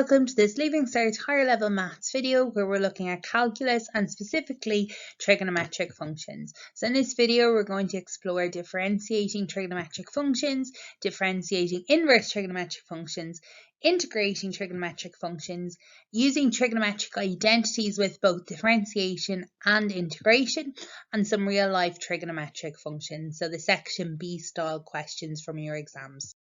welcome to this Leaving Cert Higher Level Maths video where we're looking at calculus and specifically trigonometric functions. So in this video we're going to explore differentiating trigonometric functions, differentiating inverse trigonometric functions, integrating trigonometric functions, using trigonometric identities with both differentiation and integration, and some real life trigonometric functions, so the section B style questions from your exams.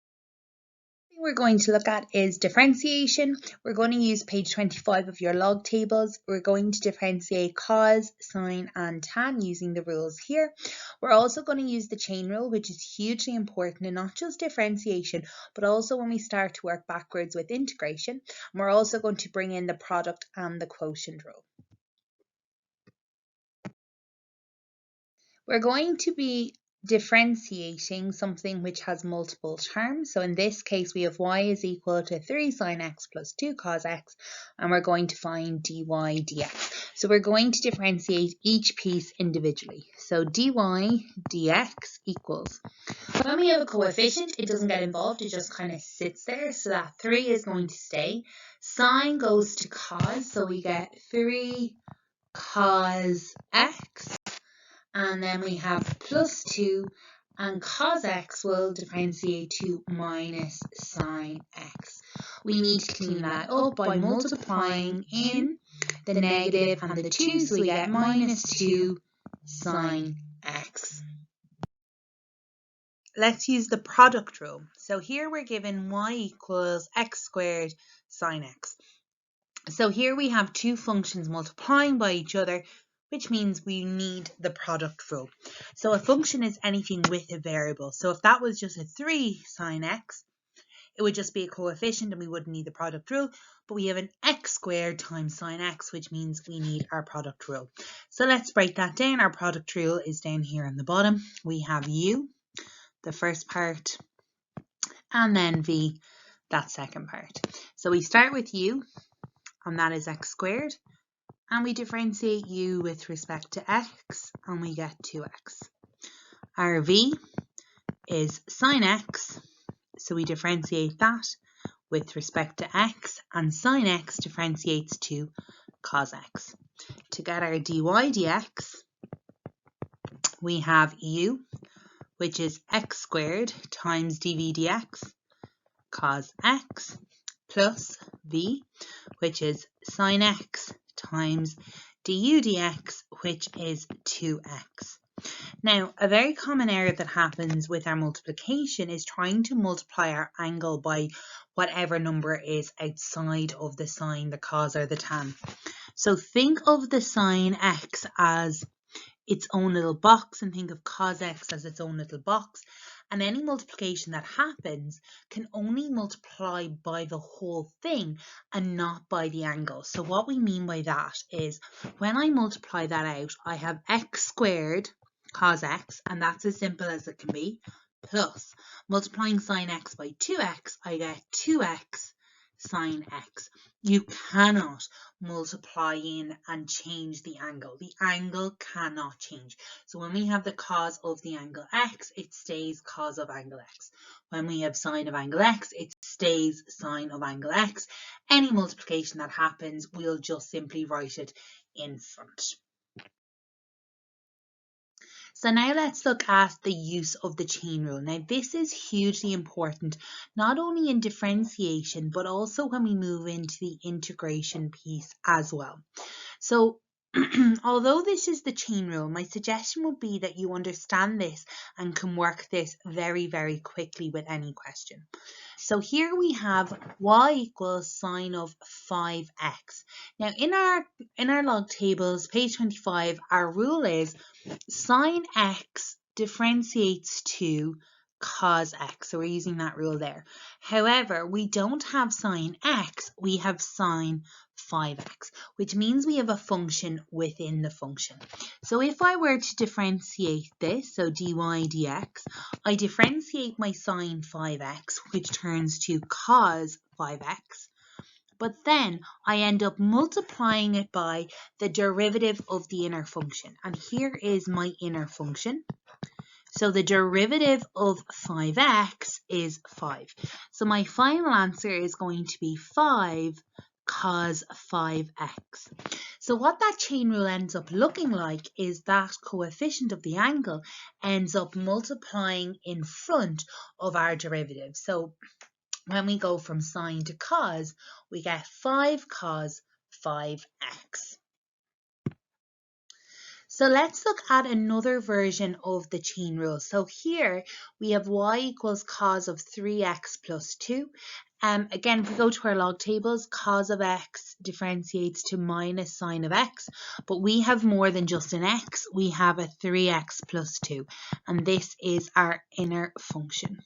We're going to look at is differentiation. We're going to use page 25 of your log tables. We're going to differentiate cos, sine and tan using the rules here. We're also going to use the chain rule, which is hugely important in not just differentiation but also when we start to work backwards with integration. And we're also going to bring in the product and the quotient rule. We're going to be differentiating something which has multiple terms. So in this case we have y is equal to 3 sine x plus 2 cos x, and we're going to find dy dx. So we're going to differentiate each piece individually. So dy dx equals, when we have a coefficient it doesn't get involved, it just kind of sits there, so that 3 is going to stay. Sine goes to cos, so we get 3 cos x. And then we have plus 2, and cos x will differentiate to minus sine x. We need to clean that up by multiplying in the negative and the 2, so we get minus 2 sine x. Let's use the product rule. So here we're given y equals x squared sine x. So here we have two functions multiplying by each other, which means we need the product rule. So a function is anything with a variable. So if that was just a 3 sine x, it would just be a coefficient and we wouldn't need the product rule. But we have an x squared times sine x, which means we need our product rule. So let's break that down. Our product rule is down here on the bottom. We have u, the first part, and then v, that second part. So we start with u, and that is x squared. And we differentiate u with respect to x, and we get 2x. Our v is sine x, so we differentiate that with respect to x, and sine x differentiates to cos x. To get our dy dx, we have u, which is x squared times dv dx cos x, plus v, which is sine x times du dx, which is 2x. Now, a very common error that happens with our multiplication is trying to multiply our angle by whatever number is outside of the sine, the cos or the tan. So think of the sine x as its own little box and think of cos x as its own little box. And any multiplication that happens can only multiply by the whole thing and not by the angle. So what we mean by that is when I multiply that out, I have x squared cos x, and that's as simple as it can be, plus multiplying sine x by 2x, I get 2x sine x. You cannot multiply in and change the angle. The angle cannot change. So when we have the cos of the angle x, it stays cos of angle x. When we have sine of angle x, it stays sine of angle x. Any multiplication that happens, we'll just simply write it in front. So now let's look at the use of the chain rule. Now this is hugely important, not only in differentiation, but also when we move into the integration piece as well. So although this is the chain rule, my suggestion would be that you understand this and can work this very, very quickly with any question. So here we have y equals sine of 5x. Now in our log tables, page 25, our rule is sine x differentiates to cos x. So we're using that rule there. However, we don't have sine x, we have sine 5x, which means we have a function within the function. So if I were to differentiate this, so dy dx, I differentiate my sine 5x, which turns to cos 5x, but then I end up multiplying it by the derivative of the inner function. And here is my inner function, So the derivative of 5x is 5. So my final answer is going to be 5 cos 5x. So what that chain rule ends up looking like is that coefficient of the angle ends up multiplying in front of our derivative. So when we go from sine to cos, we get 5 cos 5x. So let's look at another version of the chain rule. So here we have y equals cos of 3x plus 2. Again, if we go to our log tables, cos of x differentiates to minus sine of x, but we have more than just an x. We have a 3x plus 2, and this is our inner function.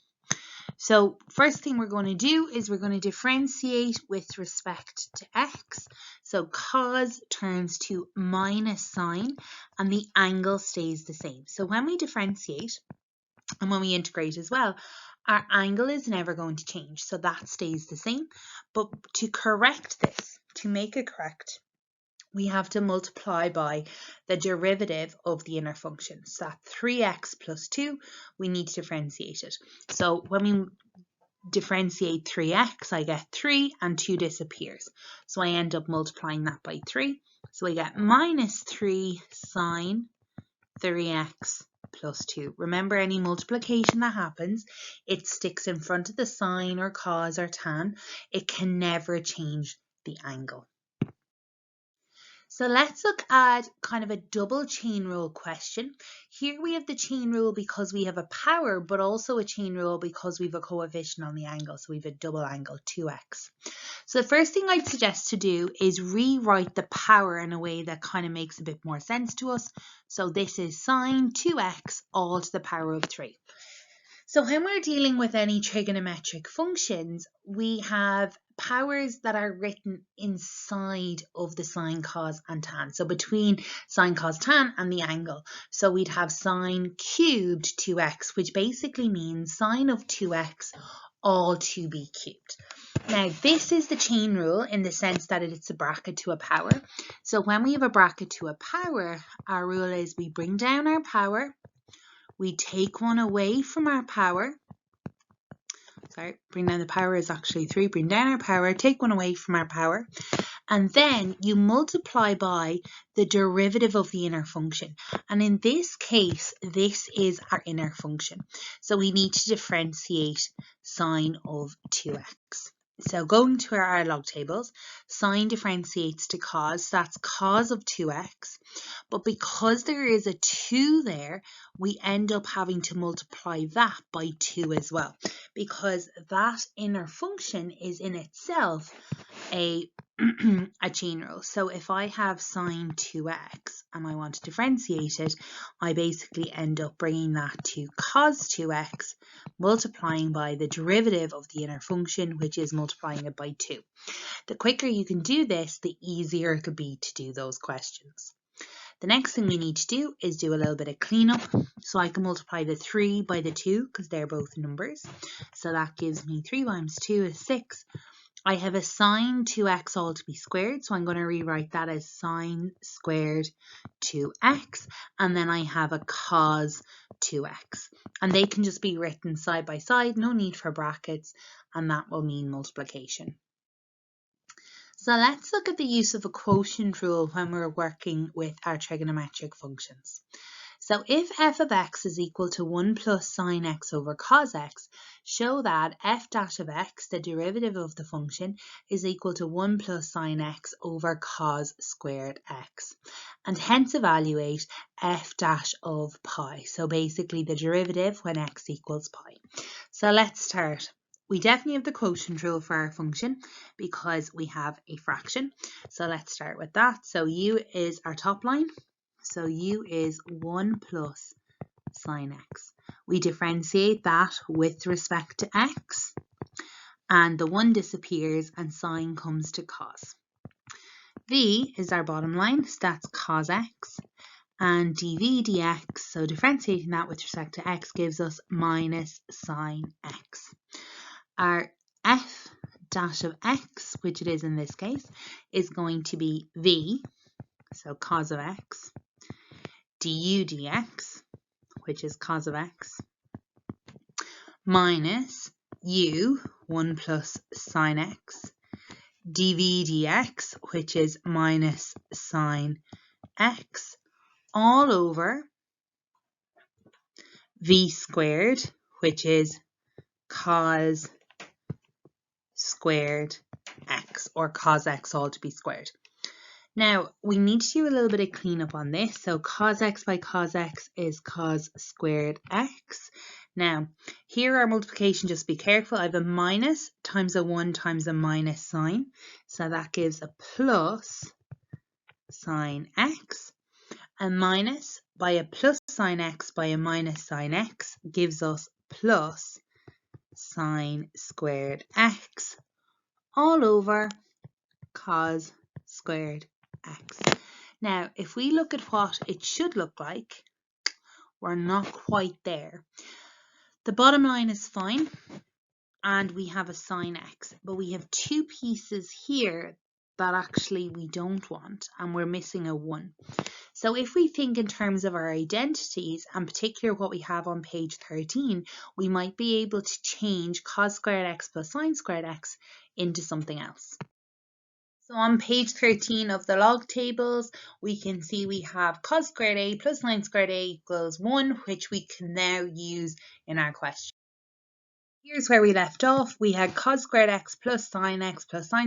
So first thing we're going to do is we're going to differentiate with respect to x. So cos turns to minus sine and the angle stays the same. So when we differentiate and when we integrate as well, our angle is never going to change. So that stays the same. But to correct this, to make it correct, we have to multiply by the derivative of the inner function. So that 3x plus 2, we need to differentiate it. So when we differentiate 3x, I get 3 and 2 disappears. So I end up multiplying that by 3. So I get minus 3 sine 3x plus 2. Remember, any multiplication that happens, it sticks in front of the sine or cos or tan. It can never change the angle. So let's look at kind of a double chain rule question. Here we have the chain rule because we have a power, but also a chain rule because we have a coefficient on the angle. So we have a double angle, 2x. So the first thing I'd suggest to do is rewrite the power in a way that kind of makes a bit more sense to us. So this is sine 2x all to the power of 3. So when we're dealing with any trigonometric functions, we have powers that are written inside of the sine, cos and tan. So between sine, cos, tan and the angle. So we'd have sine cubed 2x, which basically means sine of 2x all to be cubed. Now this is the chain rule in the sense that it's a bracket to a power. So when we have a bracket to a power, our rule is we bring down our power. We take one away from our power. Sorry, bring down the power is actually 3. Bring down our power, take one away from our power. And then you multiply by the derivative of the inner function. And in this case, this is our inner function. So we need to differentiate sine of 2x. So going to our log tables, sine differentiates to cos, that's cos of 2x. But because there is a 2 there, we end up having to multiply that by 2 as well, because that inner function is in itself a chain rule. So if I have sine 2x and I want to differentiate it, I basically end up bringing that to cos 2x, multiplying by the derivative of the inner function, which is multiplying it by 2. The quicker you can do this, the easier it could be to do those questions. The next thing we need to do is do a little bit of cleanup. So I can multiply the 3 by the 2 because they're both numbers. So that gives me 3 times 2 is 6. I have a sine 2x all to be squared, so I'm going to rewrite that as sine squared 2x, and then I have a cos 2x. And they can just be written side by side, no need for brackets, and that will mean multiplication. So let's look at the use of a quotient rule when we're working with our trigonometric functions. So if f of x is equal to 1 plus sine x over cos x, show that f dash of x, the derivative of the function, is equal to 1 plus sine x over cos squared x. And hence evaluate f dash of pi. So basically the derivative when x equals pi. So let's start. We definitely have the quotient rule for our function because we have a fraction. So let's start with that. So u is our top line. So u is 1 plus sine x. We differentiate that with respect to x, and the 1 disappears and sine comes to cos. V is our bottom line, so that's cos x, and dv dx, so differentiating that with respect to x gives us minus sine x. Our f dash of x, which it is in this case, is going to be v, so cos of x, du dx, which is cos of x, minus u, 1 plus sine x, dv dx, which is minus sine x, all over v squared, which is cos squared x, or cos x all to be squared. Now, we need to do a little bit of cleanup on this. So cos x by cos x is cos squared x. Now, here our multiplication, just be careful. I have a minus times a 1 times a minus sign. So that gives a plus sine x. A minus by a plus sine x by a minus sine x gives us plus sine squared x all over cos squared x. Now, if we look at what it should look like, we're not quite there. The bottom line is fine, and we have a sine x, but we have two pieces here that actually we don't want, and we're missing a 1. So if we think in terms of our identities, and particularly what we have on page 13, we might be able to change cos squared x plus sine squared x into something else. So on page 13 of the log tables, we can see we have cos squared a plus sine squared a equals 1, which we can now use in our question. Here's where we left off. We had cos squared x plus sine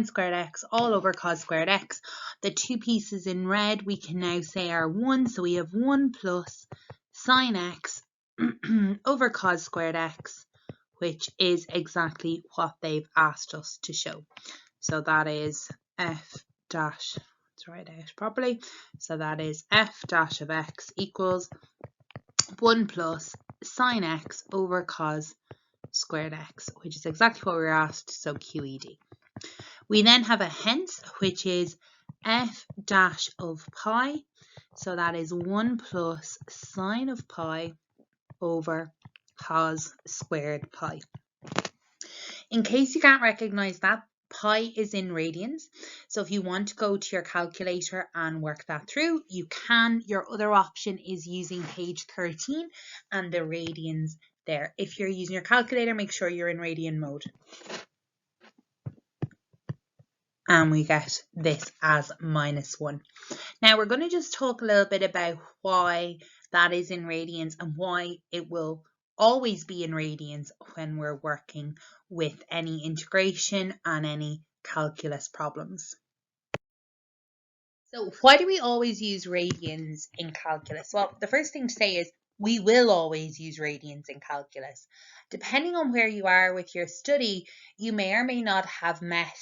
squared x all over cos squared x. The two pieces in red we can now say are 1, so we have 1 plus sine x over cos squared x, which is exactly what they've asked us to show. So that is f dash, let's write it out properly. So that is f dash of x equals 1 plus sine x over cos squared x, which is exactly what we were asked, so QED. We then have a hence, which is f dash of pi. So that is 1 plus sine of pi over cos squared pi. In case you can't recognize that, pi is in radians. So if you want to go to your calculator and work that through, you can. Your other option is using page 13 and the radians there. If you're using your calculator, make sure you're in radian mode. And we get this as -1. Now we're going to just talk a little bit about why that is in radians and why it will always be in radians when we're working with any integration and any calculus problems. So why do we always use radians in calculus? Well, the first thing to say is we will always use radians in calculus. Depending on where you are with your study, you may or may not have met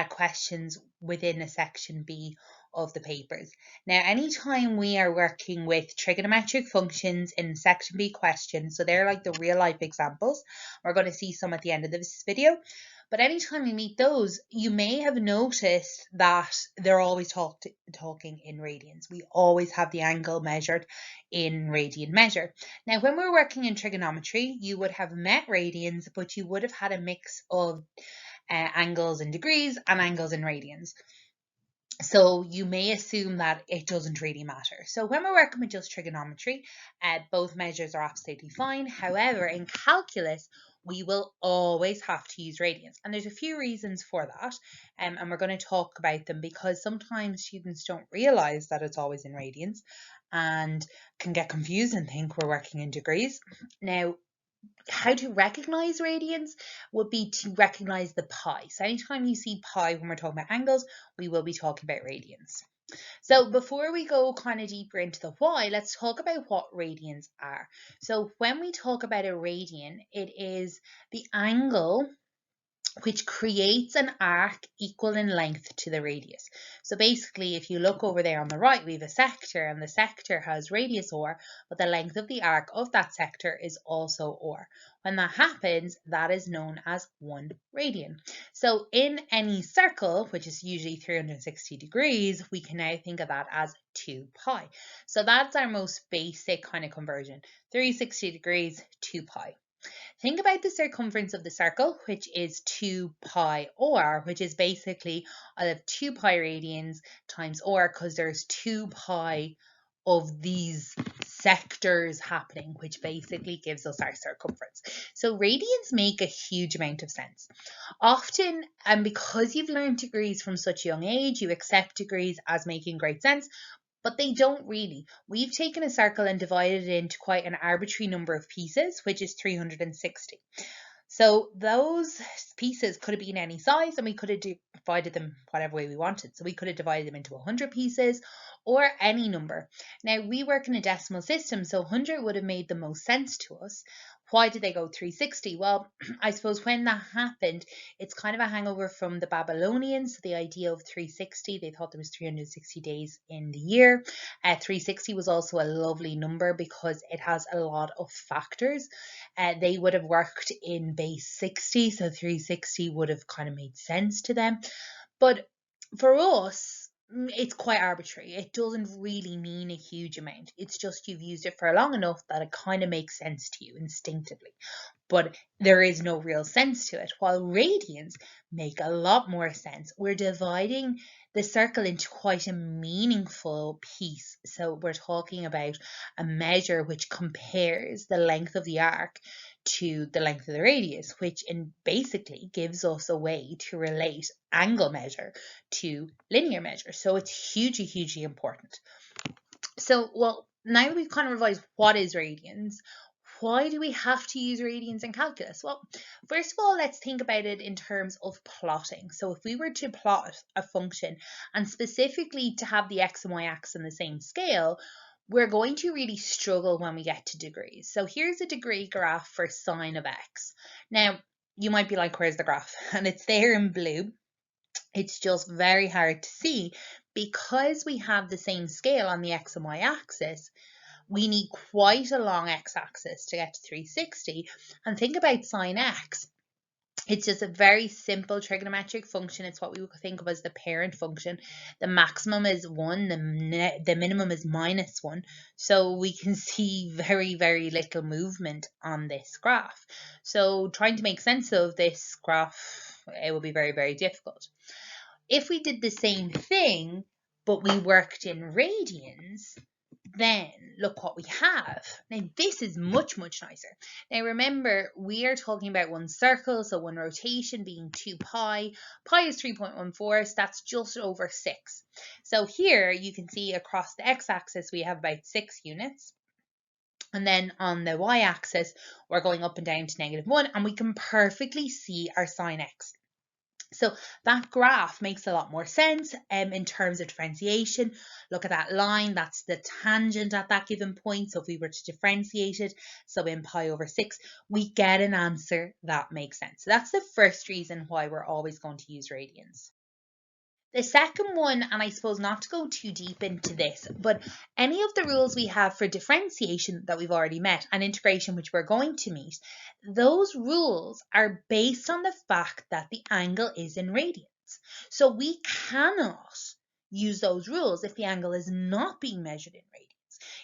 questions within a section B of the papers. Now, anytime we are working with trigonometric functions in section B questions, so they're like the real life examples, we're going to see some at the end of this video. But anytime you meet those, you may have noticed that they're always talking in radians. We always have the angle measured in radian measure. Now, when we're working in trigonometry, you would have met radians, but you would have had a mix of angles in degrees and angles in radians. So you may assume that it doesn't really matter. So when we're working with just trigonometry, both measures are absolutely fine. However, in calculus, we will always have to use radians. And there's a few reasons for that. And we're going to talk about them because sometimes students don't realize that it's always in radians and can get confused and think we're working in degrees. Now, how to recognize radians would be to recognize the pi. So anytime you see pi when we're talking about angles, we will be talking about radians. So before we go kind of deeper into the why, let's talk about what radians are. So when we talk about a radian, it is the angle which creates an arc equal in length to the radius. So basically, if you look over there on the right, we have a sector, and the sector has radius r, but the length of the arc of that sector is also r. When that happens, that is known as 1 radian. So in any circle, which is usually 360 degrees, we can now think of that as 2 pi. So that's our most basic kind of conversion. 360 degrees, 2 pi. Think about the circumference of the circle, which is 2 pi r, which is basically I have 2 pi radians times r because there's 2 pi of these sectors happening, which basically gives us our circumference. So radians make a huge amount of sense. Often, and because you've learned degrees from such a young age, you accept degrees as making great sense, but they don't really. We've taken a circle and divided it into quite an arbitrary number of pieces, which is 360. So those pieces could have been any size, and we could have divided them whatever way we wanted. So we could have divided them into 100 pieces or any number. Now, we work in a decimal system, so 100 would have made the most sense to us. Why did they go 360? Well, I suppose when that happened, it's kind of a hangover from the Babylonians. So the idea of 360, they thought there was 360 days in the year. 360 was also a lovely number because it has a lot of factors. They would have worked in base 60, so 360 would have kind of made sense to them. But for us, it's quite arbitrary. It doesn't really mean a huge amount. It's just you've used it for long enough that it kind of makes sense to you instinctively. But there is no real sense to it. While radians make a lot more sense. We're dividing the circle into quite a meaningful piece. So we're talking about a measure which compares the length of the arc to the length of the radius, which basically gives us a way to relate angle measure to linear measure. So it's hugely, hugely important. So, well, now we've kind of revised what is radians. Why do we have to use radians in calculus? Well, first of all, let's think about it in terms of plotting. So if we were to plot a function, and specifically to have the x and y axis on the same scale, we're going to really struggle when we get to degrees. So here's a degree graph for sine of x. Now, you might be like, where's the graph? And it's there in blue. It's just very hard to see because we have the same scale on the x and y axis. We need quite a long x-axis to get to 360. And think about sine x. It's just a very simple trigonometric function. It's what we would think of as the parent function. The maximum is 1, the minimum is -1. So we can see very, very little movement on this graph. So trying to make sense of this graph, it will be very, very difficult. If we did the same thing, but we worked in radians, then look what we have. Now this is much, much nicer. Now remember, we are talking about one circle, so one rotation being 2 pi. Pi is 3.14, so that's just over 6. So here you can see across the x-axis we have about 6 units. And then on the y-axis, we're going up and down to -1, and we can perfectly see our sine x. So that graph makes a lot more sense in terms of differentiation. Look at that line, that's the tangent at that given point. So if we were to differentiate it, so in pi over 6, we get an answer that makes sense. So that's the first reason why we're always going to use radians. The second one, and I suppose not to go too deep into this, but any of the rules we have for differentiation that we've already met and integration, which we're going to meet, those rules are based on the fact that the angle is in radians. So we cannot use those rules if the angle is not being measured in radians.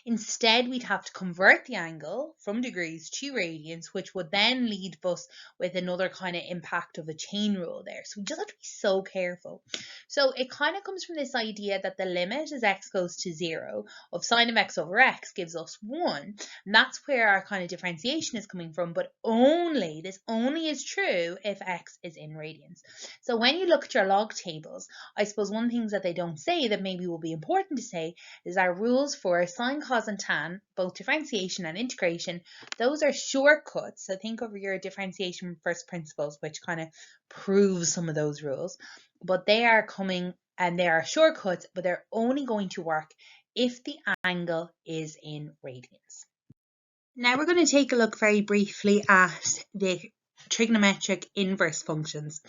Instead, we'd have to convert the angle from degrees to radians, which would then lead us with another kind of impact of a chain rule there. So we just have to be so careful. So it kind of comes from this idea that the limit as x goes to 0 of sine of x over x gives us 1. And that's where our kind of differentiation is coming from, but this only is true if x is in radians. So when you look at your log tables, I suppose one thing that they don't say that maybe will be important to say is our rules for sine, cos and tan, both differentiation and integration, those are shortcuts. So think of your differentiation from first principles, which kind of proves some of those rules. But they are coming and they are shortcuts, but they're only going to work if the angle is in radians. Now we're going to take a look very briefly at the trigonometric inverse functions.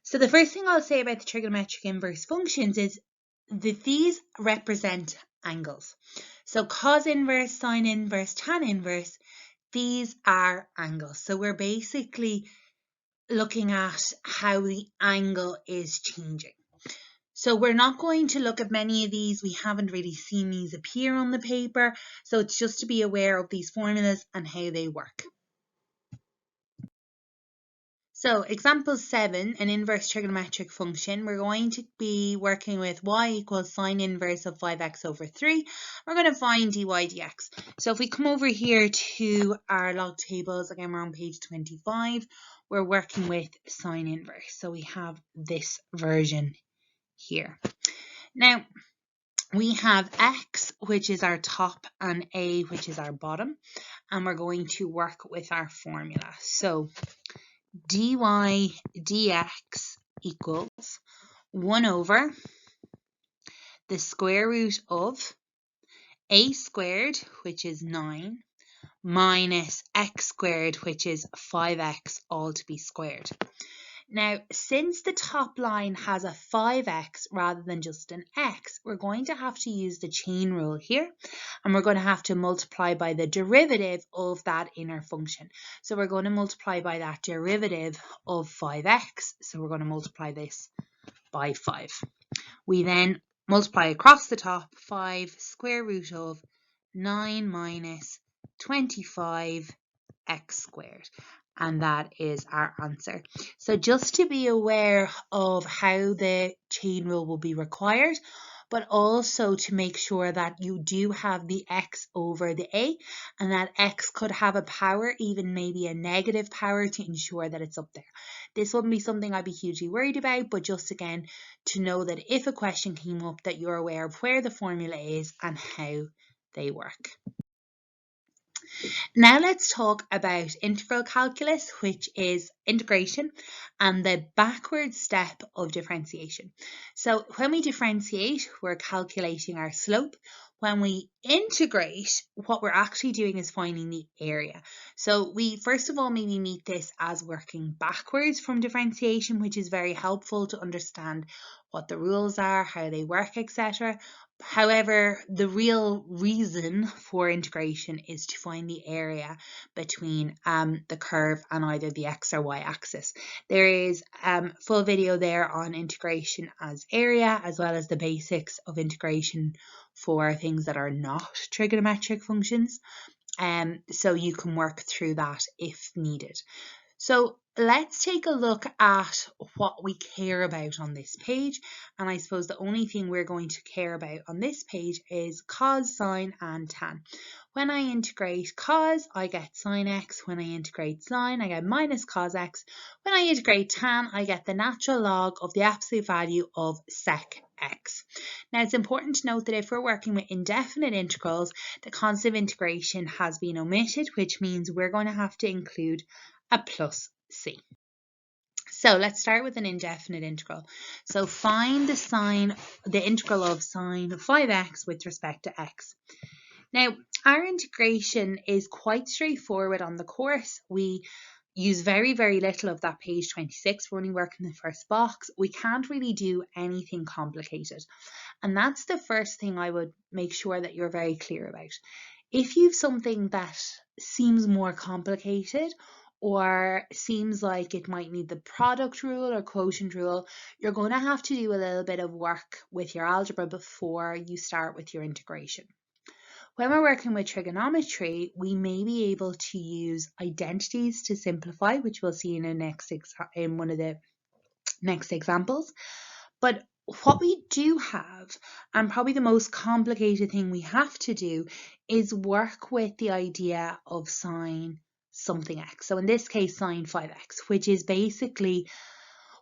So the first thing I'll say about the trigonometric inverse functions is that these represent angles. So cos inverse, sine inverse, tan inverse, these are angles. So we're basically looking at how the angle is changing. So we're not going to look at many of these. We haven't really seen these appear on the paper. So it's just to be aware of these formulas and how they work. So example 7, an inverse trigonometric function. We're going to be working with y equals sine inverse of 5x over 3. We're going to find dy dx. So if we come over here to our log tables, again we're on page 25, we're working with sine inverse. So we have this version here. Now we have x, which is our top, and a, which is our bottom, and we're going to work with our formula. So dy dx equals 1 over the square root of a squared, which is 9, minus x squared, which is 5x, all to be squared. Now, since the top line has a 5x rather than just an x, we're going to have to use the chain rule here, and we're going to have to multiply by the derivative of that inner function. So we're going to multiply by that derivative of 5x, so we're going to multiply this by 5. We then multiply across the top 5 square root of 9 minus 25 x squared. And that is our answer. So just to be aware of how the chain rule will be required, but also to make sure that you do have the x over the a, and that x could have a power, even maybe a negative power, to ensure that it's up there. This wouldn't be something I'd be hugely worried about, but just again to know that if a question came up, that you're aware of where the formula is and how they work. Now let's talk about integral calculus, which is integration and the backward step of differentiation. So when we differentiate, we're calculating our slope. When we integrate, what we're actually doing is finding the area. So we first of all maybe meet this as working backwards from differentiation, which is very helpful to understand what the rules are, how they work, etc. However, the real reason for integration is to find the area between the curve and either the x or y axis. There is full video there on integration as area, as well as the basics of integration for things that are not trigonometric functions. So you can work through that if needed. So let's take a look at what we care about on this page. And I suppose the only thing we're going to care about on this page is cos, sine, and tan. When I integrate cos, I get sine x. When I integrate sine, I get minus cos x. When I integrate tan, I get the natural log of the absolute value of sec x. Now, it's important to note that if we're working with indefinite integrals, the constant of integration has been omitted, which means we're going to have to include a plus c. So let's start with an indefinite integral. So find the integral of sine 5x with respect to x. Now, our integration is quite straightforward on the course. We use very, very little of that page 26. We're only working the first box. We can't really do anything complicated. And that's the first thing I would make sure that you're very clear about. If you've something that seems more complicated, or seems like it might need the product rule or quotient rule, you're going to have to do a little bit of work with your algebra before you start with your integration. When we're working with trigonometry, we may be able to use identities to simplify, which we'll see in one of the next examples. But what we do have, and probably the most complicated thing we have to do, is work with the idea of sine something x. So in this case, sine 5x, which is basically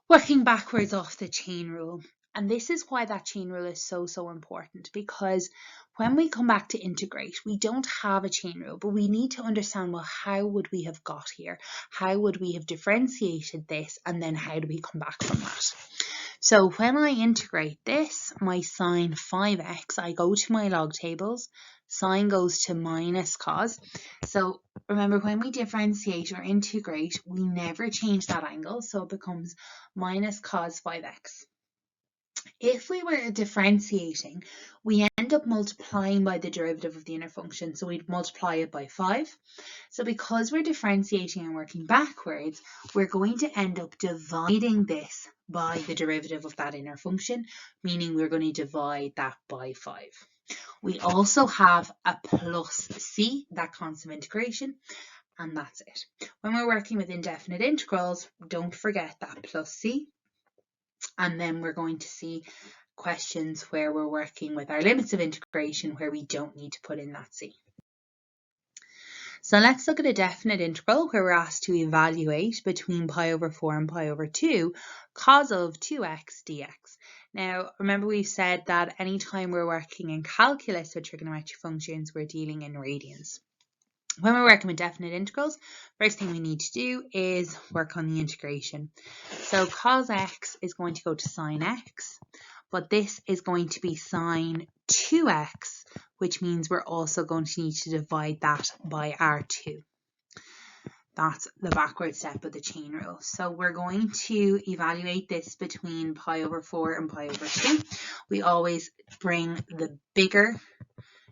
working backwards off the chain rule. And this is why that chain rule is so important, because when we come back to integrate, we don't have a chain rule, but we need to understand, well, how would we have got here? How would we have differentiated this? And then how do we come back from that? So when I integrate this, my sine 5x, I go to my log tables, sine goes to minus cos. So remember, when we differentiate or integrate, we never change that angle, so it becomes minus cos 5x. If we were differentiating, we end up multiplying by the derivative of the inner function, so we'd multiply it by 5. So because we're differentiating and working backwards, we're going to end up dividing this by the derivative of that inner function, meaning we're going to divide that by 5. We also have a plus c, that constant of integration, and that's it. When we're working with indefinite integrals, don't forget that plus c, and then we're going to see questions where we're working with our limits of integration where we don't need to put in that c. So let's look at a definite integral where we're asked to evaluate between pi over 4 and pi over 2 cos of 2x dx. Now, remember we said that anytime we're working in calculus with trigonometric functions, we're dealing in radians. When we're working with definite integrals, first thing we need to do is work on the integration. So cos x is going to go to sine x, but this is going to be sine 2x, which means we're also going to need to divide that by r2. That's the backward step of the chain rule. So we're going to evaluate this between pi over 4 and pi over 2. We always bring the bigger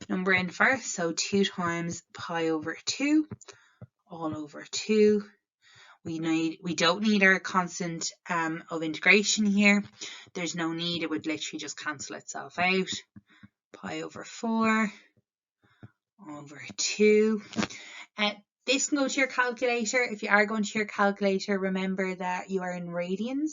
number in first, so 2 times pi over 2 all over 2. We don't need our constant of integration here. There's no need, it would literally just cancel itself out. Pi over 4 over 2. This can go to your calculator. If you are going to your calculator, remember that you are in radians.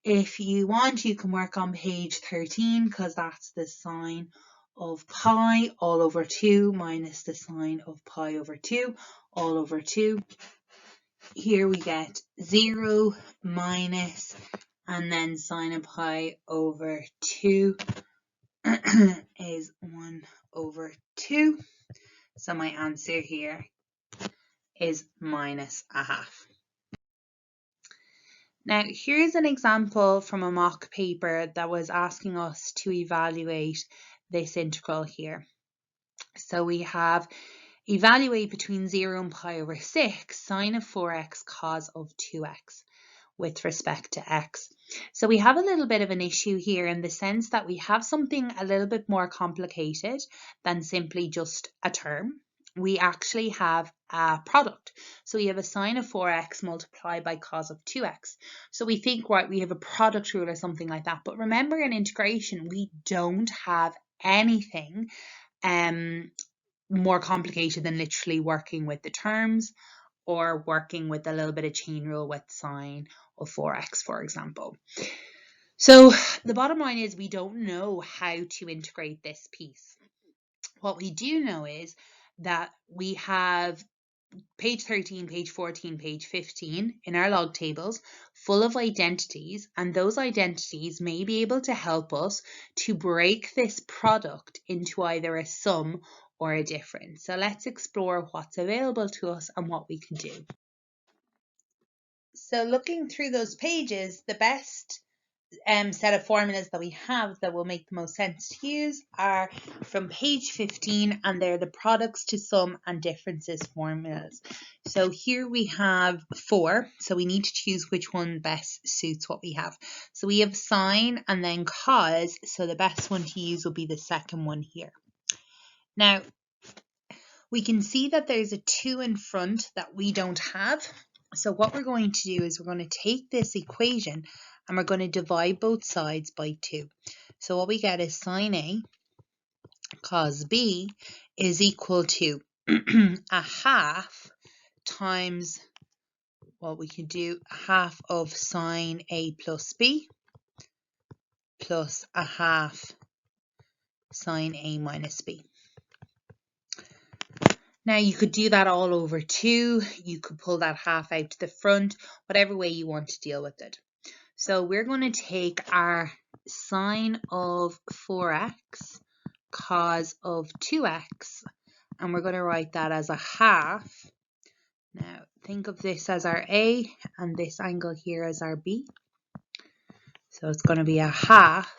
If you want, you can work on page 13 because that's the sine of pi all over 2 minus the sine of pi over 2 all over 2. Here we get 0 minus, and then sine of pi over 2 is 1 over 2. So my answer here is minus a half. Now, here's an example from a mock paper that was asking us to evaluate this integral here. So we have evaluate between 0 and pi over 6 sine of 4x cos of 2x with respect to x. So we have a little bit of an issue here in the sense that we have something a little bit more complicated than simply just a term. We actually have a product. So we have a sine of 4x multiplied by cos of 2x. So we think, right, we have a product rule or something like that. But remember, in integration, we don't have anything more complicated than literally working with the terms or working with a little bit of chain rule with sine of 4x, for example. So the bottom line is we don't know how to integrate this piece. What we do know is that we have page 13, page 14, page 15 in our log tables full of identities, and those identities may be able to help us to break this product into either a sum or a difference. So let's explore what's available to us and what we can do. So looking through those pages, the best set of formulas that we have that will make the most sense to use are from page 15, and they're the products to sum and differences formulas. So here we have 4, so we need to choose which one best suits what we have. So we have sine and then cos, so the best one to use will be the second one here. Now we can see that there's a 2 in front that we don't have. So what we're going to do is we're going to take this equation and we're going to divide both sides by 2. So what we get is sine A cos B is equal to a half times, well, we can do a half of sine A plus B plus a half sine A minus B. Now you could do that all over 2. You could pull that half out to the front, whatever way you want to deal with it. So we're going to take our sine of 4x cos of 2x, and we're going to write that as a half. Now think of this as our A and this angle here as our B. So it's going to be a half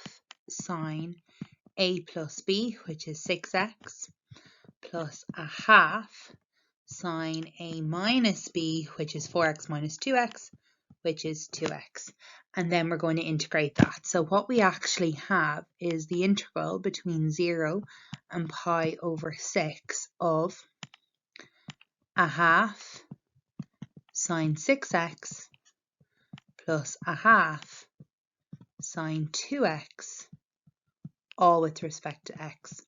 sine A plus B, which is 6x, plus a half sine A minus B, which is 4x minus 2x, which is 2x. And then we're going to integrate that. So what we actually have is the integral between 0 and pi over 6 of a half sine 6x plus a half sine 2x, all with respect to x.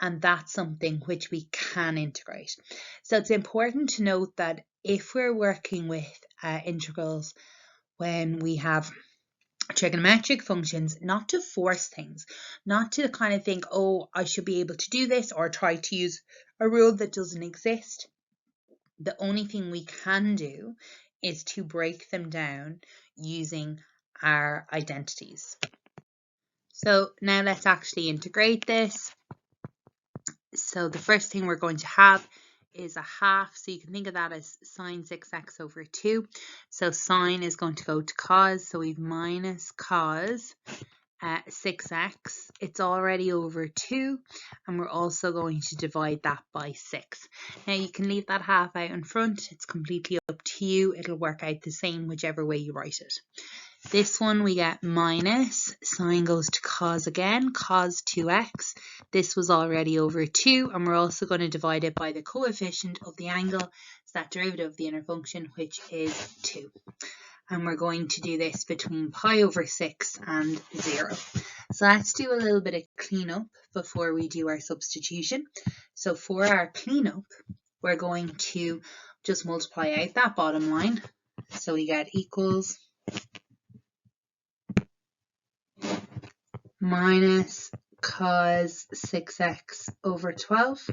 and that's something which we can integrate. So it's important to note that if we're working with integrals, when we have trigonometric functions, not to force things, not to kind of think, oh, I should be able to do this, or try to use a rule that doesn't exist. The only thing we can do is to break them down using our identities. So now let's actually integrate this. So the first thing we're going to have is a half. So you can think of that as sine 6x over 2. So sine is going to go to cos. So we've minus cos 6x. It's already over 2. And we're also going to divide that by 6. Now you can leave that half out in front. It's completely up to you. It'll work out the same whichever way you write it. This one we get minus, sine goes to cos again, cos 2x. This was already over 2, and we're also going to divide it by the coefficient of the angle, so that derivative of the inner function, which is 2. And we're going to do this between pi over 6 and 0. So let's do a little bit of cleanup before we do our substitution. So for our cleanup, we're going to just multiply out that bottom line. So we get equals minus cos 6x over 12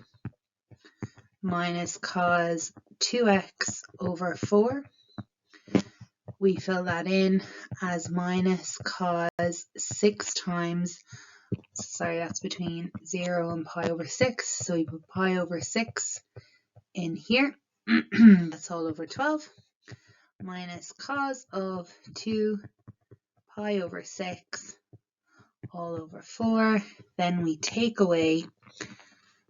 minus cos 2x over 4. We fill that in as minus cos 6 times, sorry, that's between 0 and pi over 6. So we put pi over 6 in here. That's all over 12. Minus cos of 2 pi over 6 all over 4. Then we take away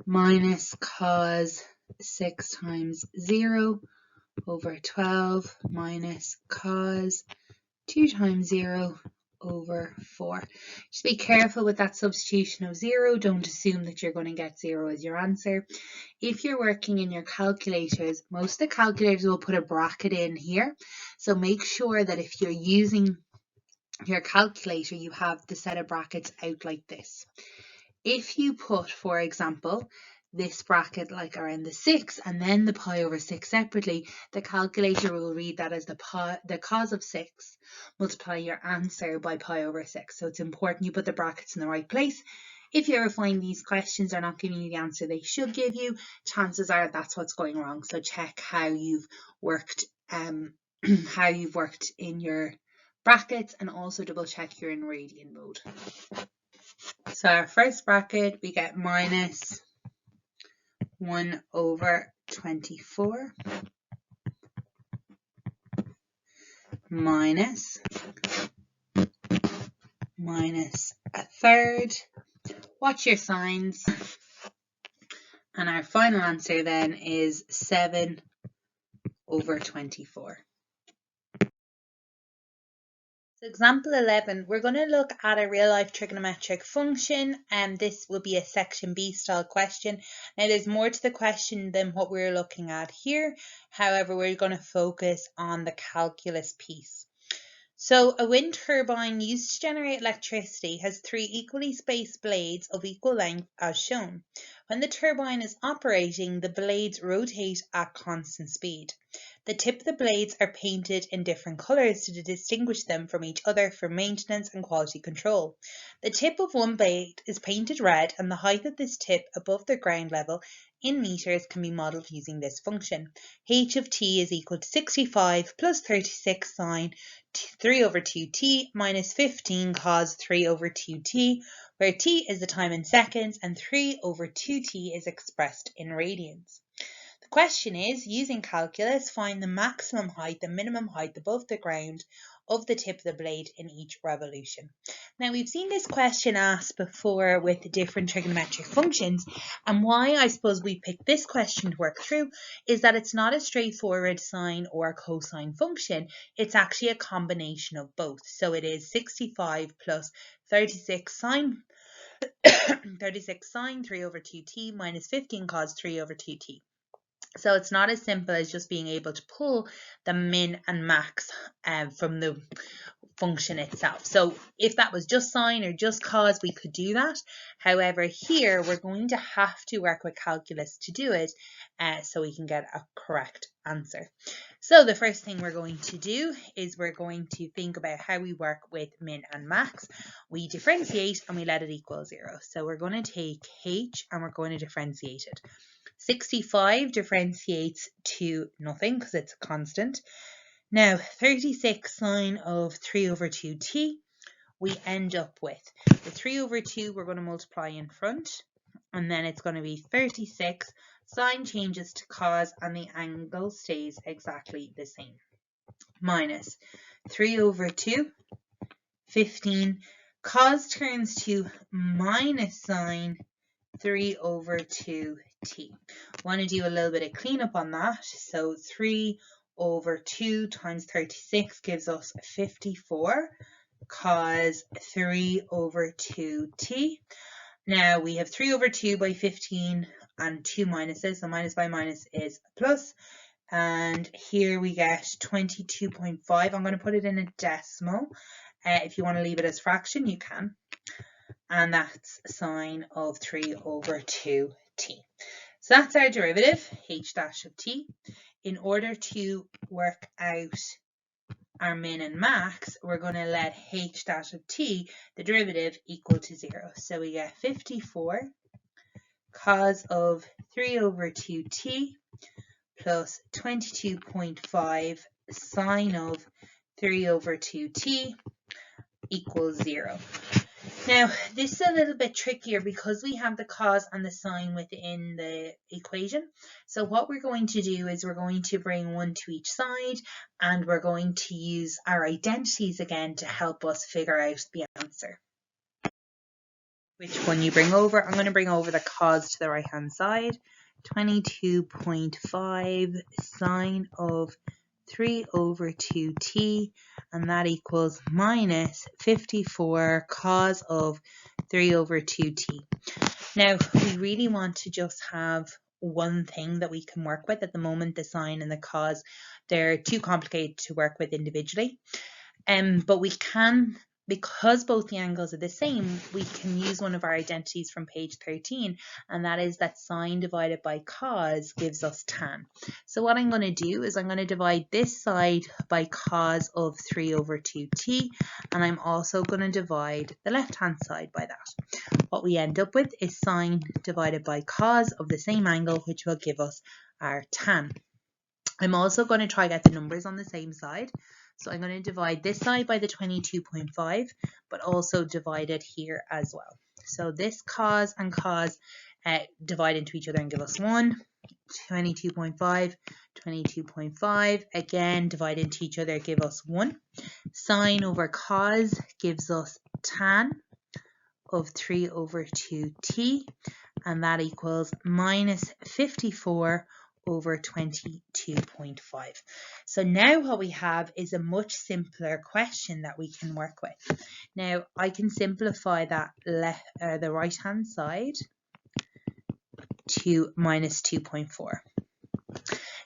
minus cos 6 times 0 over 12 minus cos 2 times 0 over 4. Just be careful with that substitution of 0. Don't assume that you're going to get 0 as your answer. If you're working in your calculators, most of the calculators will put a bracket in here. So make sure that if you're using your calculator, you have the set of brackets out like this. If you put, for example, this bracket like around the 6 and then the pi over 6 separately, the calculator will read that as the cos of 6, multiply your answer by pi over 6. So it's important you put the brackets in the right place. If you ever find these questions are not giving you the answer they should give you, chances are that's what's going wrong. So check how you've worked in your brackets, and also double check you're in radian mode. So our first bracket, we get minus 1 over 24 minus a third. Watch your signs. And our final answer then is 7 over 24. So example 11, we're going to look at a real life trigonometric function, and this will be a section B style question. Now there's more to the question than what we're looking at here. However, we're going to focus on the calculus piece. So a wind turbine used to generate electricity has 3 equally spaced blades of equal length as shown. When the turbine is operating, the blades rotate at constant speed. The tip of the blades are painted in different colours to distinguish them from each other for maintenance and quality control. The tip of one blade is painted red, and the height of this tip above the ground level in meters can be modelled using this function. H of t is equal to 65 plus 36 sine 3 over 2t minus 15 cos 3 over 2t, where t is the time in seconds and 3 over 2t is expressed in radians. The question is, using calculus, find the maximum height, the minimum height above the ground of the tip of the blade in each revolution. Now we've seen this question asked before with different trigonometric functions, and why I suppose we picked this question to work through is that it's not a straightforward sine or cosine function. It's actually a combination of both. So it is 65 plus 36 sine 36 sine 3 over 2t minus 15 cos 3 over 2t. So it's not as simple as just being able to pull the min and max from function itself. So if that was just sine or just cos, we could do that. However, here we're going to have to work with calculus to do it, so we can get a correct answer. So the first thing we're going to do is we're going to think about how we work with min and max. We differentiate and we let it equal 0. So we're going to take h and we're going to differentiate it. 65 differentiates to nothing because it's a constant. Now 36 sine of 3 over 2t, we end up with the 3 over 2 we're going to multiply in front, and then it's going to be 36, sine changes to cos and the angle stays exactly the same, minus 3 over 2, 15, cos turns to minus sine 3 over 2t. Want to do a little bit of cleanup on that. So 3 over 2 times 36 gives us 54 cos 3 over 2t. Now we have 3 over 2 by 15 and 2 minuses, so minus by minus is a plus. And here we get 22.5. I'm going to put it in a decimal. If you want to leave it as fraction, you can. And that's sine of 3 over 2t. So that's our derivative, h dash of t. In order to work out our min and max, we're going to let h dash of t, the derivative, equal to 0. So we get 54 cos of 3 over 2t plus 22.5 sine of 3 over 2t equals 0. Now, this is a little bit trickier because we have the cos and the sine within the equation. So what we're going to do is we're going to bring one to each side, and we're going to use our identities again to help us figure out the answer. Which one you bring over? I'm going to bring over the cos to the right hand side. 22.5 sine of 3 over 2t, and that equals minus 54 cos of 3 over 2t. Now, we really want to just have one thing that we can work with. At the moment, the sine and the cos, they're too complicated to work with individually. But we can, because both the angles are the same, we can use one of our identities from page 13, and that is that sine divided by cos gives us tan. So what I'm going to do is I'm going to divide this side by cos of 3 over 2t, and I'm also going to divide the left-hand side by that. What we end up with is sine divided by cos of the same angle, which will give us our tan. I'm also going to try to get the numbers on the same side. So I'm going to divide this side by the 22.5, but also divide it here as well. So this cos and cos divide into each other and give us 1. 22.5, 22.5, again divide into each other, give us 1. Sine over cos gives us tan of 3 over 2t, and that equals minus 54 over 22.5. So now what we have is a much simpler question that we can work with. Now I can simplify that the right hand side to minus 2.4.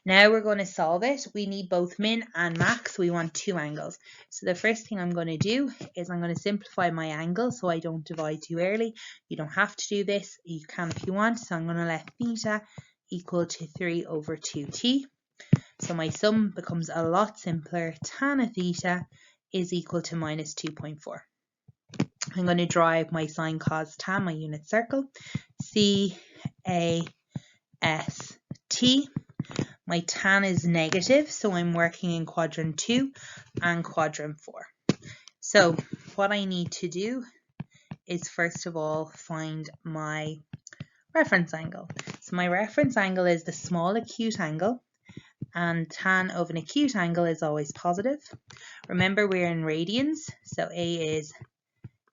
Now we're going to solve it. We need both min and max. We want two angles. So the first thing I'm going to do is I'm going to simplify my angle so I don't divide too early. You don't have to do this. You can if you want. So I'm going to let theta equal to 3 over 2t. So my sum becomes a lot simpler. Tan of theta is equal to minus 2.4. I'm going to draw my sine cos tan, my unit circle. C-A-S-T. My tan is negative, so I'm working in quadrant 2 and quadrant 4. So what I need to do is first of all find my reference angle. So my reference angle is the small acute angle, and tan of an acute angle is always positive. Remember, we're in radians, so A is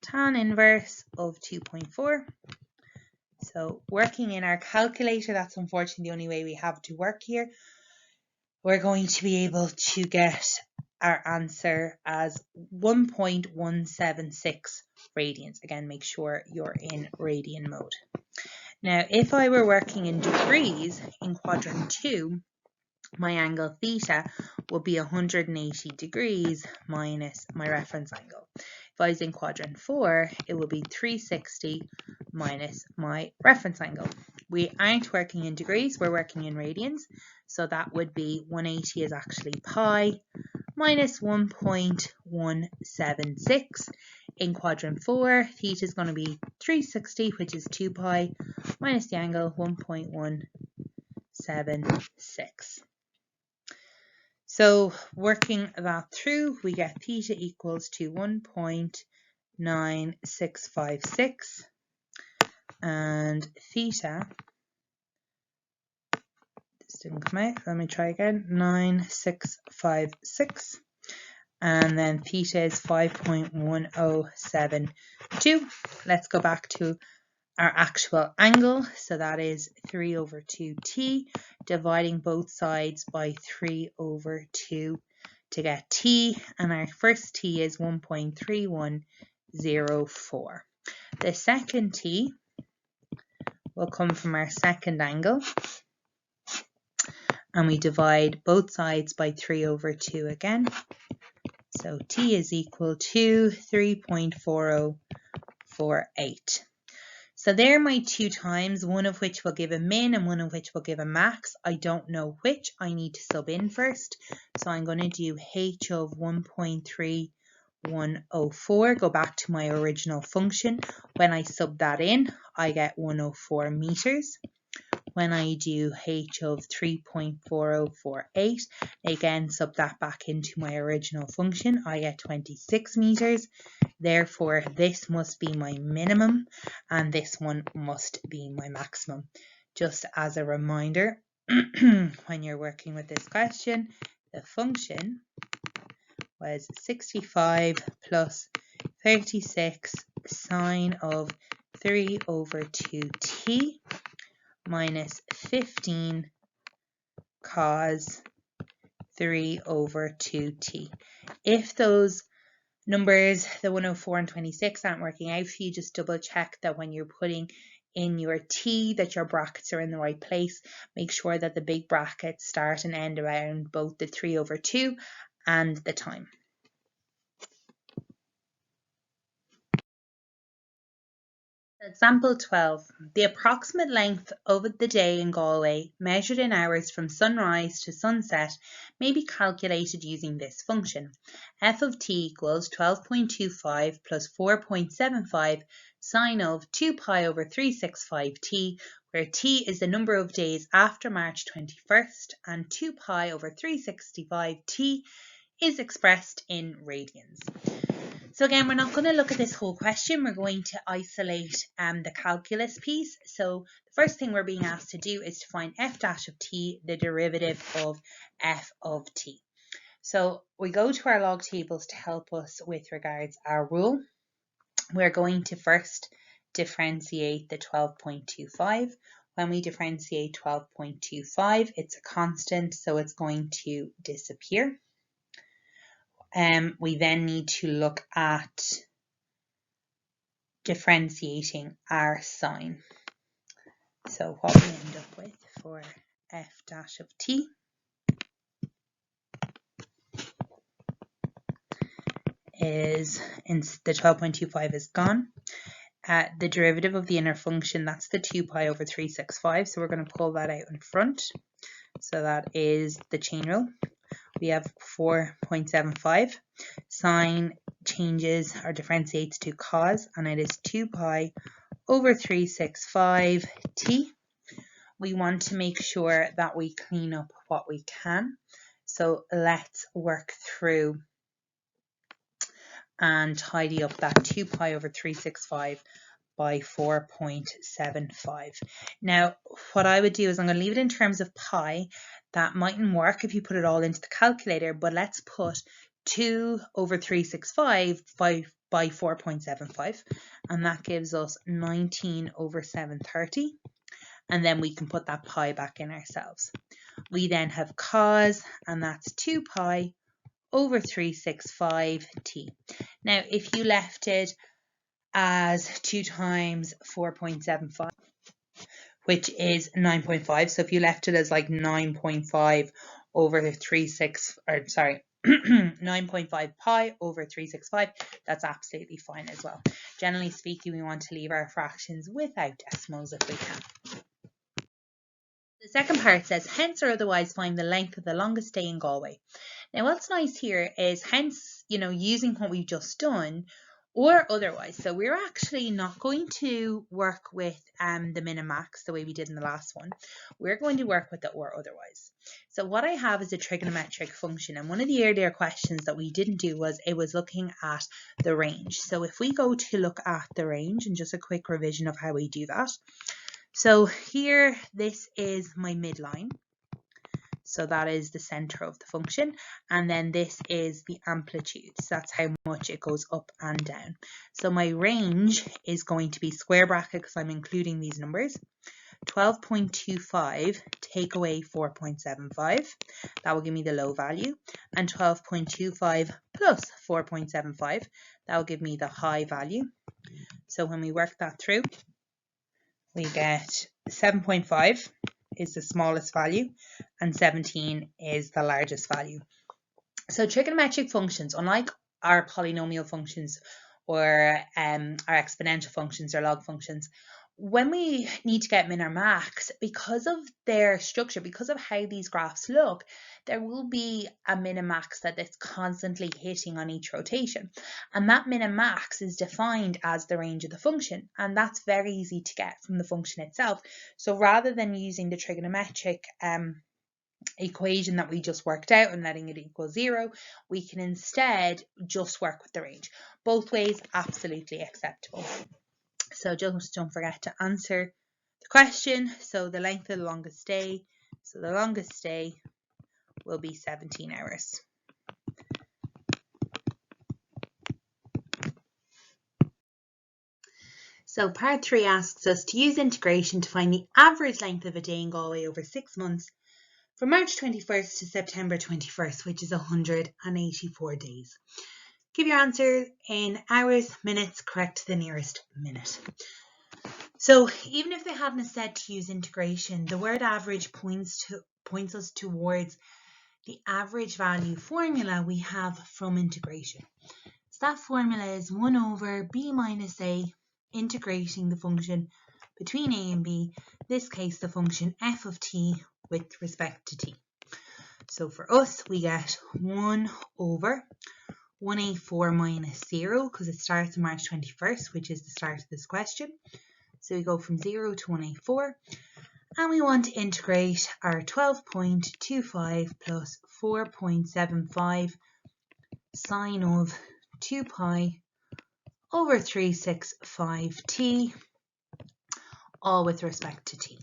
tan inverse of 2.4. So working in our calculator, that's unfortunately the only way we have to work here. We're going to be able to get our answer as 1.176 radians. Again, make sure you're in radian mode. Now, if I were working in degrees in quadrant 2, my angle theta will be 180 degrees minus my reference angle. If I was in quadrant 4, it will be 360 minus my reference angle. We aren't working in degrees, we're working in radians. So that would be 180 is actually pi minus 1.176. In quadrant 4, theta is going to be 360, which is 2 pi, minus the angle 1.176. So working that through, we get theta equals to 1.9656, and theta, this didn't come out, let me try again, 9656, and then theta is 5.1072. Let's go back to our actual angle, so that is 3 over 2t, dividing both sides by 3 over 2 to get t, and our first t is 1.3104. The second t will come from our second angle, and we divide both sides by 3 over 2 again, so t is equal to 3.4048. So there are my two times, one of which will give a min and one of which will give a max. I don't know which. I need to sub in first. So I'm going to do h of 1.3104. Go back to my original function. When I sub that in, I get 104 meters. When I do h of 3.4048, again sub that back into my original function, I get 26 meters. Therefore, this must be my minimum and this one must be my maximum. Just as a reminder, when you're working with this question, the function was 65 plus 36 sine of 3 over 2t minus 15 cos 3 over 2t. If those numbers, the 104 and 26, aren't working out for you, just double check that when you're putting in your t that your brackets are in the right place. Make sure that the big brackets start and end around both the 3 over 2 and the time. Example 12. The approximate length of the day in Galway, measured in hours from sunrise to sunset, may be calculated using this function. F of t equals 12.25 plus 4.75 sine of 2 pi over 365t, where t is the number of days after March 21st and 2 pi over 365t is expressed in radians. So again, we're not going to look at this whole question. We're going to isolate the calculus piece. So the first thing we're being asked to do is to find f dash of t, the derivative of f of t. So we go to our log tables to help us with regards our rule. We're going to first differentiate the 12.25. When we differentiate 12.25, it's a constant, so it's going to disappear. We then need to look at differentiating our sign. So what we end up with for f dash of t is, the 12.25 is gone. The derivative of the inner function, that's the 2 pi over 365. So we're going to pull that out in front. So that is the chain rule. We have 4.75. Sine changes or differentiates to cos, and it is 2 pi over 365t. We want to make sure that we clean up what we can. So let's work through and tidy up that 2 pi over 365 by 4.75. Now, what I would do is I'm going to leave it in terms of pi. That mightn't work if you put it all into the calculator, but let's put 2 over 365 by 4.75, and that gives us 19 over 730, and then we can put that pi back in ourselves. We then have cos, and that's 2 pi over 365t. Now, if you left it as 2 times 4.75, which is 9.5. So if you left it as like 9.5 over 9.5 pi over 365. That's absolutely fine as well. Generally speaking, we want to leave our fractions without decimals if we can. The second part says, hence or otherwise find the length of the longest day in Galway. Now what's nice here is hence, using what we've just done or otherwise. So we're actually not going to work with the min and max the way we did in the last one. We're going to work with the or otherwise. So what I have is a trigonometric function, and one of the earlier questions that we didn't do was it was looking at the range. So if we go to look at the range, and just a quick revision of how we do that. So here, this is my midline. So that is the center of the function. And then this is the amplitude. So that's how much it goes up and down. So my range is going to be square bracket because I'm including these numbers. 12.25 take away 4.75. That will give me the low value. And 12.25 plus 4.75. That will give me the high value. So when we work that through, we get 7.5 is the smallest value and 17 is the largest value. So trigonometric functions, unlike our polynomial functions or our exponential functions or log functions, when we need to get min or max, because of their structure, because of how these graphs look, there will be a min and max that it's constantly hitting on each rotation. And that min and max is defined as the range of the function. And that's very easy to get from the function itself. So rather than using the trigonometric equation that we just worked out and letting it equal 0, we can instead just work with the range. Both ways, absolutely acceptable. So just don't forget to answer the question. So the length of the longest day. So the longest day will be 17 hours. So part 3 asks us to use integration to find the average length of a day in Galway over 6 months from March 21st to September 21st, which is 184 days. Give your answer in hours, minutes, correct to the nearest minute. So even if they hadn't said to use integration, the word average points us towards the average value formula we have from integration. So that formula is 1 over b minus a, integrating the function between a and b, in this case the function f of t with respect to t. So for us, we get 1 over 184 minus 0, because it starts on March 21st, which is the start of this question. So we go from 0 to 184, and we want to integrate our 12.25 plus 4.75 sine of 2 pi over 365t, all with respect to t.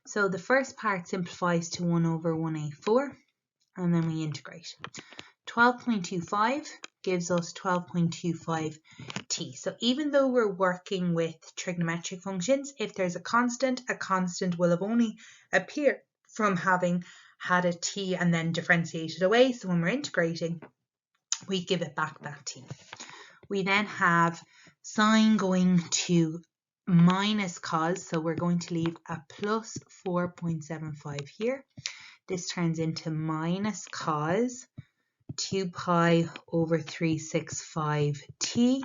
So the first part simplifies to 1 over 184, and then we integrate. 12.25 gives us 12.25t. So even though we're working with trigonometric functions, if there's a constant will have only appeared from having had a t and then differentiated away. So when we're integrating, we give it back that t. We then have sine going to minus cos, so we're going to leave a plus 4.75 here. This turns into minus cos 2 pi over 365t.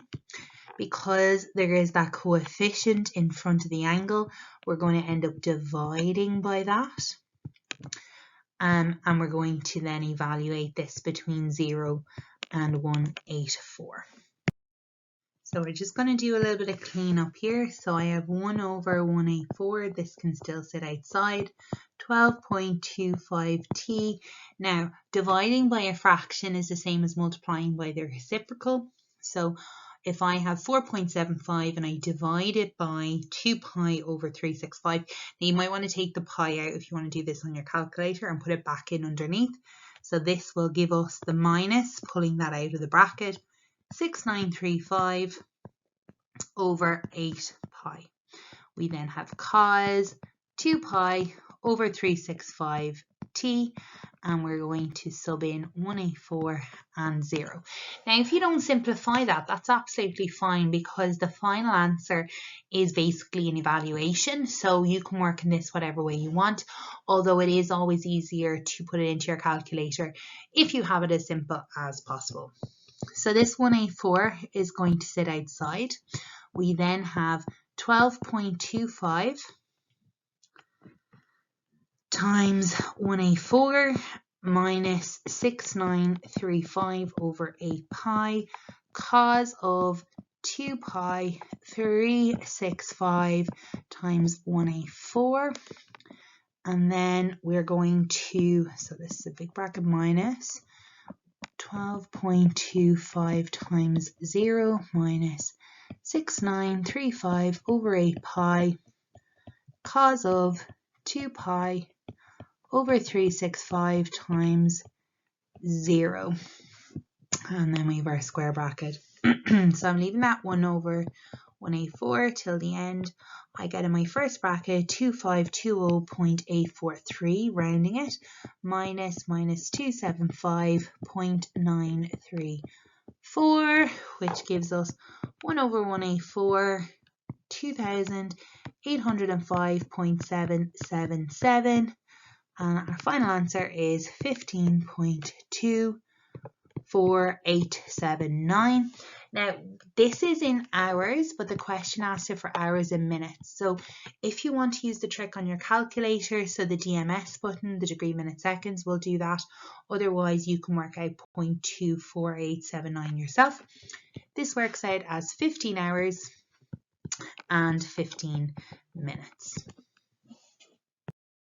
Because there is that coefficient in front of the angle, we're going to end up dividing by that. And we're going to then evaluate this between 0 and 184. So we're just going to do a little bit of cleanup here. So I have 1 over 184. This can still sit outside. 12.25t. Now, dividing by a fraction is the same as multiplying by their reciprocal. So if I have 4.75 and I divide it by 2 pi over 365, now you might want to take the pi out if you want to do this on your calculator and put it back in underneath. So this will give us the minus, pulling that out of the bracket, 6935 over 8 pi. We then have cos 2 pi over 365 t, and we're going to sub in 184 and 0. Now, if you don't simplify that, that's absolutely fine, because the final answer is basically an evaluation, so you can work in this whatever way you want, although it is always easier to put it into your calculator if you have it as simple as possible. So this 184 is going to sit outside. We then have 12.25 times 184 minus 6935 over 8 pi cos of 2 pi 365 times 184. And then we're going to, so this is a big bracket, minus 12.25 times 0 minus 6935 over 8 pi cos of 2 pi over 365 times 0. And then we have our square bracket. So I'm leaving that 1 over 184 till the end. I get in my first bracket 2520.843, rounding it, minus 275.934, which gives us 1 over 184, 2805.777, and our final answer is 15.24879. Now, this is in hours, but the question asked it for hours and minutes. So if you want to use the trick on your calculator, so the DMS button, the degree minute seconds, will do that. Otherwise, you can work out 0.24879 yourself. This works out as 15 hours and 15 minutes.